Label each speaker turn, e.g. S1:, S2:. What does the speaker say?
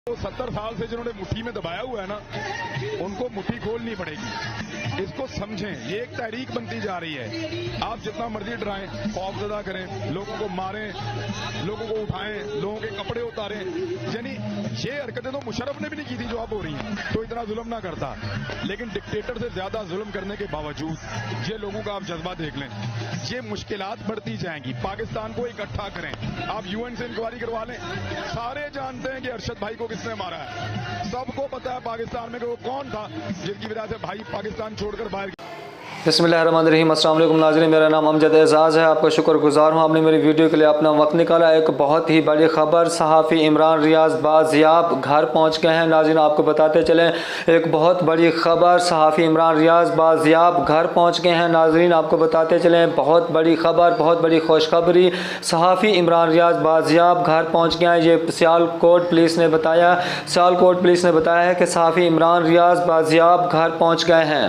S1: तो 70 साल से जिन्होंने मुट्ठी में दबाया हुआ है ना, उनको मुट्ठी खोलनी पड़ेगी। इसको समझें, ये एक तहरीक बनती जा रही है। आप जितना मर्जी डराएं, खौफजदा करें, लोगों को मारें, लोगों को उठाएं, लोगों के कपड़े उतारें, यानी ये हरकतें तो मुशर्रफ ने भी नहीं की थी जो अब हो रही हैं, तो इतना जुल्म ना करता। लेकिन डिक्टेटर से ज्यादा जुल्म करने के बावजूद ये लोगों का आप जज्बा देख लें, ये मुश्किलात बढ़ती जाएंगी। पाकिस्तान को इकट्ठा करें, आप यूएन से इंक्वायरी करवा लें। सारे जानते हैं कि अरशद भाई को किसने मारा है, सबको पता है पाकिस्तान में कि वो कौन था जिसकी वजह से भाई पाकिस्तान छोड़कर बाहर।
S2: बिस्मिल्लाहिर्रहमानिर्रहीम। अस्सलाम वालेकुम नाज़रीन, मेरा नाम अमजद एजाज़ है। आपका शुक्रगुजार हूँ, आपने मेरी वीडियो के लिए अपना वक्त निकाला। एक बहुत ही बड़ी खबर, सहाफ़ी इमरान रियाज़ बाज़ियाब घर पहुँच गए हैं। नाज़रीन आपको बताते चलें, एक बहुत बड़ी खबर, सहाफ़ी इमरान रियाज़ बाज़ियाब घर पहुँच गए हैं। नाज़रीन आपको बताते चलें, बहुत बड़ी खबर, बहुत बड़ी खुशखबरी, सहाफ़ी इमरान रियाज़ बाज़ियाब घर पहुँच गए हैं। ये सियालकोट पुलिस ने बताया, सियालकोट पुलिस ने बताया है कि सहाफ़ी इमरान रियाज़ बाज़ियाब घर पहुँच गए हैं।